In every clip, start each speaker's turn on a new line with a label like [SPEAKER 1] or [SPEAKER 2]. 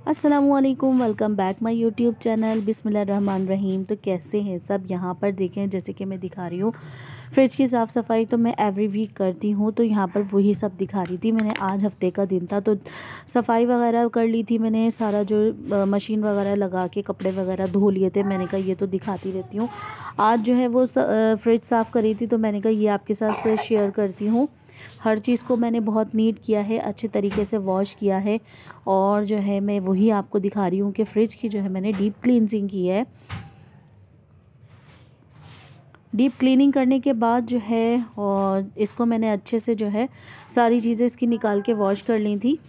[SPEAKER 1] अस्सलामुअलैकुम, welcome back my YouTube channel बिस्मिल्लाहिर्रहमानिर्रहीम। तो कैसे हैं सब। यहाँ पर देखें जैसे कि मैं दिखा रही हूँ फ्रिज की साफ़ सफाई तो मैं एवरी वीक करती हूँ। तो यहाँ पर वही सब दिखा रही थी। मैंने आज हफ्ते का दिन था तो सफाई वगैरह कर ली थी। मैंने सारा जो मशीन वगैरह लगा के कपड़े वगैरह धो लिए थे। मैंने कहा ये तो दिखाती रहती हूँ। आज जो है वो फ्रिज साफ़ करी थी तो मैंने कहा ये आपके साथ शेयर करती हूँ। हर चीज़ को मैंने बहुत नीट किया है, अच्छे तरीके से वॉश किया है। और जो है मैं वही आपको दिखा रही हूँ कि फ़्रिज की जो है मैंने डीप क्लींजिंग की है। डीप क्लीनिंग करने के बाद जो है और इसको मैंने अच्छे से जो है सारी चीज़ें इसकी निकाल के वॉश कर ली थी।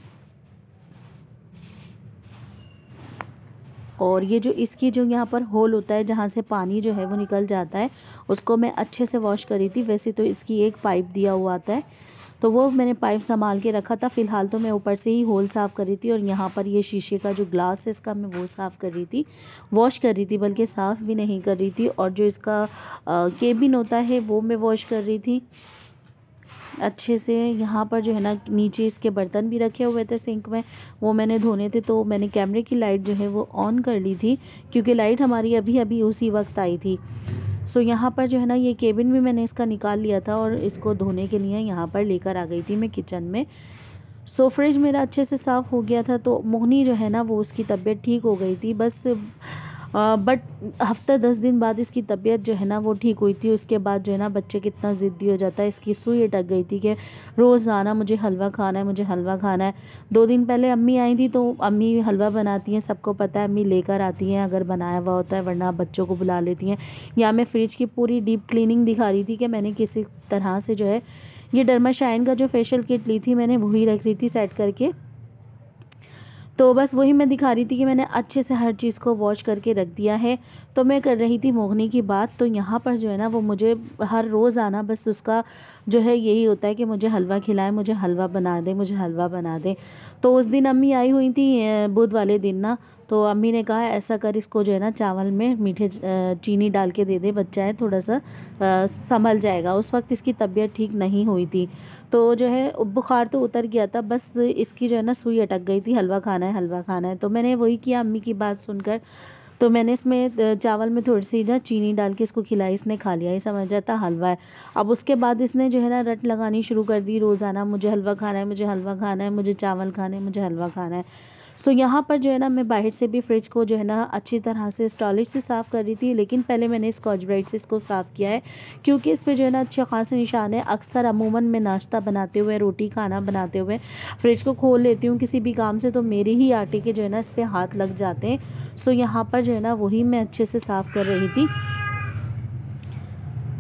[SPEAKER 1] और ये जो इसकी जो यहाँ पर होल होता है जहाँ से पानी जो है वो निकल जाता है उसको मैं अच्छे से वॉश करी थी। वैसे तो इसकी एक पाइप दिया हुआ आता है तो वो मैंने पाइप संभाल के रखा था। फ़िलहाल तो मैं ऊपर से ही होल साफ़ कर रही थी। और यहाँ पर ये शीशे का जो ग्लास है इसका मैं वो साफ़ कर रही थी, वॉश कर रही थी, बल्कि साफ़ भी नहीं कर रही थी। और जो इसका केबिन होता है वो मैं वॉश कर रही थी अच्छे से। यहाँ पर जो है ना नीचे इसके बर्तन भी रखे हुए थे सिंक में, वो मैंने धोने थे। तो मैंने कैमरे की लाइट जो है वो ऑन कर ली थी क्योंकि लाइट हमारी अभी अभी उसी वक्त आई थी। सो यहाँ पर जो है ना ये केबिन भी मैंने इसका निकाल लिया था और इसको धोने के लिए यहाँ पर लेकर आ गई थी मैं किचन में। सो फ्रिज मेरा अच्छे से साफ़ हो गया था। तो मोहनी जो है ना वो उसकी तबीयत ठीक हो गई थी बस। बट हफ्ता 10 दिन बाद इसकी तबीयत जो है ना वो ठीक हुई थी। उसके बाद जो है ना बच्चे कितना ज़िद्दी हो जाता है, इसकी सुई अटक गई थी कि रोज़ाना मुझे हलवा खाना है, मुझे हलवा खाना है। 2 दिन पहले अम्मी आई थी तो अम्मी हलवा बनाती हैं, सबको पता है, अम्मी लेकर आती हैं अगर बनाया हुआ होता है, वरना बच्चों को बुला लेती हैं। या मैं फ्रिज की पूरी डीप क्लीनिंग दिखा रही थी कि मैंने किसी तरह से जो है ये डर्मा शाइन का जो फेशियल किट ली थी मैंने वही रख रही थी सेट करके। तो बस वही मैं दिखा रही थी कि मैंने अच्छे से हर चीज़ को वॉश करके रख दिया है। तो मैं कर रही थी मोगनी की बात। तो यहाँ पर जो है ना वो मुझे हर रोज़ आना बस उसका जो है यही होता है कि मुझे हलवा खिलाए, मुझे हलवा बना दे, मुझे हलवा बना दे। तो उस दिन अम्मी आई हुई थी बुध वाले दिन ना, तो अम्मी ने कहा ऐसा कर इसको जो है ना चावल में मीठे चीनी डाल के दे दे, बच्चा है थोड़ा सा संभल जाएगा। उस वक्त इसकी तबीयत ठीक नहीं हुई थी तो जो है बुखार तो उतर गया था, बस इसकी जो है ना सुई अटक गई थी, हलवा खाना है, हलवा खाना है। तो मैंने वही किया अम्मी की बात सुनकर। तो मैंने इसमें चावल में थोड़ी सी जो चीनी डाल के इसको खिलाई, इसने खा लिया, ये समझ रहा था हलवा है। अब उसके बाद इसने जो है ना रट लगानी शुरू कर दी रोज़ाना, मुझे हलवा खाना है, मुझे हलवा खाना है, मुझे चावल खाने, मुझे हलवा खाना है। सो यहाँ पर जो है ना मैं बाहर से भी फ्रिज को जो है ना अच्छी तरह से स्टॉलिश से साफ़ कर रही थी, लेकिन पहले मैंने स्कॉच ब्राइट से इसको साफ़ किया है क्योंकि इस पर जो है ना अच्छे खासे निशान है। अक्सर अमूमन मैं नाश्ता बनाते हुए, रोटी खाना बनाते हुए फ्रिज को खोल लेती हूँ किसी भी काम से, तो मेरे ही आटे के जो है ना इस पर हाथ लग जाते हैं। सो यहाँ पर जो है ना वही मैं अच्छे से साफ़ कर रही थी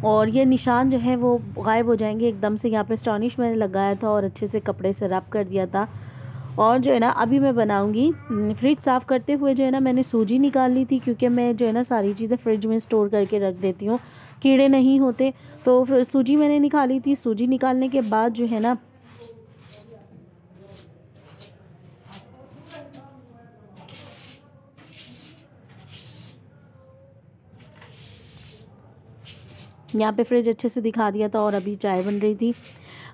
[SPEAKER 1] और ये निशान जो है वो गायब हो जाएंगे एकदम से। यहाँ पे स्टॉनिश मैंने लगाया था और अच्छे से कपड़े से रब कर दिया था। और जो है ना अभी मैं बनाऊंगी। फ्रिज साफ़ करते हुए जो है ना मैंने सूजी निकाल ली थी क्योंकि मैं जो है ना सारी चीज़ें फ्रिज में स्टोर करके रख देती हूँ, कीड़े नहीं होते। तो फिर सूजी मैंने निकाली थी। सूजी निकालने के बाद जो है ना यहाँ पे फ्रिज अच्छे से दिखा दिया था और अभी चाय बन रही थी।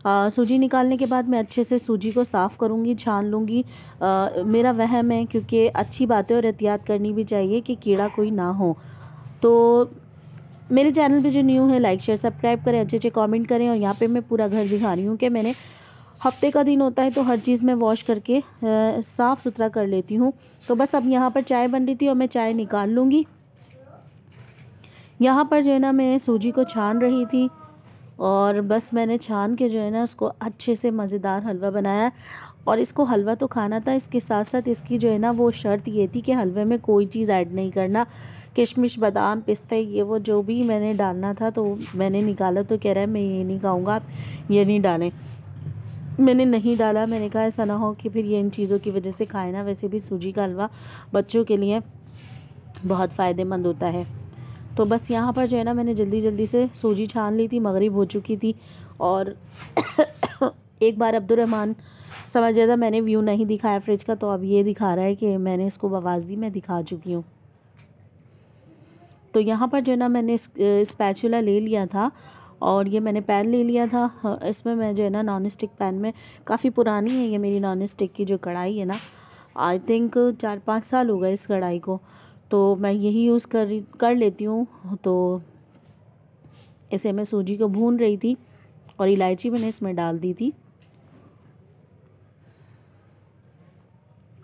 [SPEAKER 1] सूजी निकालने के बाद मैं अच्छे से सूजी को साफ़ करूँगी, छान लूँगी। मेरा वहम है क्योंकि अच्छी बातें और एहतियात करनी भी चाहिए कि कीड़ा कोई ना हो। तो मेरे चैनल पे जो न्यू है लाइक शेयर सब्सक्राइब करें, अच्छे अच्छे कमेंट करें। और यहाँ पे मैं पूरा घर दिखा रही हूँ कि मैंने हफ्ते का दिन होता है तो हर चीज़ में वॉश करके साफ़ सुथरा कर लेती हूँ। तो बस अब यहाँ पर चाय बन रही थी और मैं चाय निकाल लूँगी। यहाँ पर जो है ना मैं सूजी को छान रही थी और बस मैंने छान के जो है ना उसको अच्छे से मज़ेदार हलवा बनाया। और इसको हलवा तो खाना था, इसके साथ साथ इसकी जो है ना वो शर्त ये थी कि हलवे में कोई चीज़ ऐड नहीं करना, किशमिश बादाम पिस्ते ये वो जो भी मैंने डालना था तो मैंने निकाला। तो कह रहा है मैं ये नहीं खाऊंगा, आप ये नहीं डालें। मैंने नहीं डाला, मैंने कहा ऐसा ना हो कि फिर ये इन चीज़ों की वजह से खाए ना। वैसे भी सूजी का हलवा बच्चों के लिए बहुत फ़ायदेमंद होता है। तो बस यहाँ पर जो है ना मैंने जल्दी जल्दी से सूजी छान ली थी, मगरिब हो चुकी थी। और एक बार अब्दुलरहमान समझ गया था मैंने व्यू नहीं दिखाया फ्रिज का, तो अब ये दिखा रहा है कि मैंने इसको आवाज़ दी, मैं दिखा चुकी हूँ। तो यहाँ पर जो है ना मैंने स्पैचुला ले लिया था और ये मैंने पैन ले लिया था। इसमें मैं जो है ना नॉन स्टिक पैन में, काफ़ी पुरानी है ये मेरी नॉन स्टिक की जो कढ़ाई है ना, आई थिंक 4-5 साल हो गए इस कढ़ाई को, तो मैं यही यूज़ कर लेती हूँ। तो इसे मैं सूजी को भून रही थी और इलायची मैंने इसमें डाल दी थी,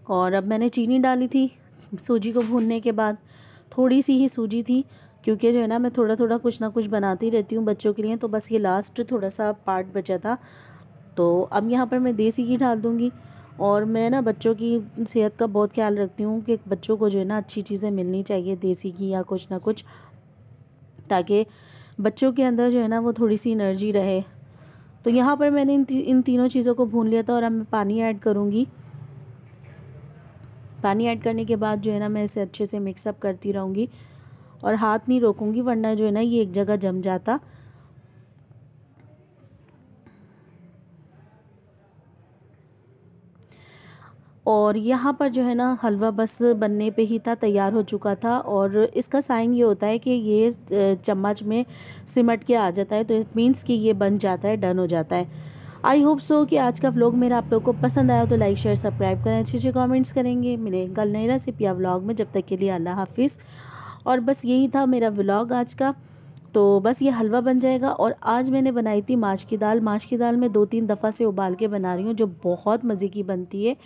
[SPEAKER 1] और अब मैंने चीनी डाली थी सूजी को भूनने के बाद। थोड़ी सी ही सूजी थी, क्योंकि जो है ना मैं थोड़ा थोड़ा कुछ ना कुछ बनाती रहती हूँ बच्चों के लिए, तो बस ये लास्ट थोड़ा सा पार्ट बचा था। तो अब यहाँ पर मैं देसी घी डाल दूँगी। और मैं ना बच्चों की सेहत का बहुत ख्याल रखती हूँ कि बच्चों को जो है ना अच्छी चीज़ें मिलनी चाहिए, देसी घी या कुछ ना कुछ, ताकि बच्चों के अंदर जो है ना वो थोड़ी सी एनर्जी रहे। तो यहाँ पर मैंने इन तीनों चीज़ों को भून लिया था, और अब मैं पानी ऐड करूँगी। पानी ऐड करने के बाद जो है ना मैं इसे अच्छे से मिक्सअप करती रहूँगी, और हाथ नहीं रोकूँगी, वरना जो है ना ये एक जगह जम जाता। और यहाँ पर जो है ना हलवा बस बनने पे ही था, तैयार हो चुका था। और इसका साइन ये होता है कि ये चम्मच में सिमट के आ जाता है, तो इट मीन्स कि ये बन जाता है, डन हो जाता है। आई होप सो कि आज का व्लॉग मेरा आप लोग को पसंद आया, तो लाइक शेयर सब्सक्राइब करें, अच्छे अच्छे कमेंट्स करेंगे। मिलेंगे कल नई रेसिपी या व्लॉग में, जब तक के लिए अल्लाह हाफिज़। और बस यही था मेरा व्लॉग आज का। तो बस ये हलवा बन जाएगा। और आज मैंने बनाई थी माश की दाल। माश की दाल मैं 2-3 दफ़ा से उबाल के बना रही हूँ, जो बहुत मज़े की बनती है।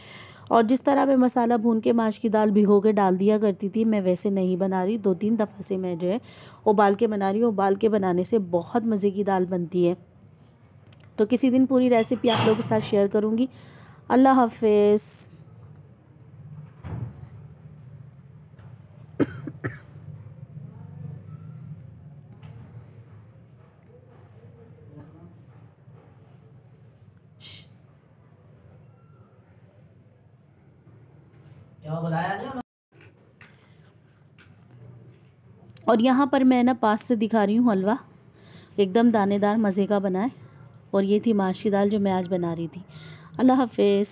[SPEAKER 1] और जिस तरह मैं मसाला भून के माश की दाल भिगो के डाल दिया करती थी, मैं वैसे नहीं बना रही। 2-3 दफ़ा से मैं जो है उबाल के बना रही हूँ। उबाल के बनाने से बहुत मज़े की दाल बनती है। तो किसी दिन पूरी रेसिपी आप लोगों के साथ शेयर करूँगी। अल्लाह हाफिज़। और यहाँ पर मैं ना पास से दिखा रही हूँ हलवा, एकदम दानेदार मज़े का बना है। और ये थी माश की दाल जो मैं आज बना रही थी। अल्लाह हाफिज़।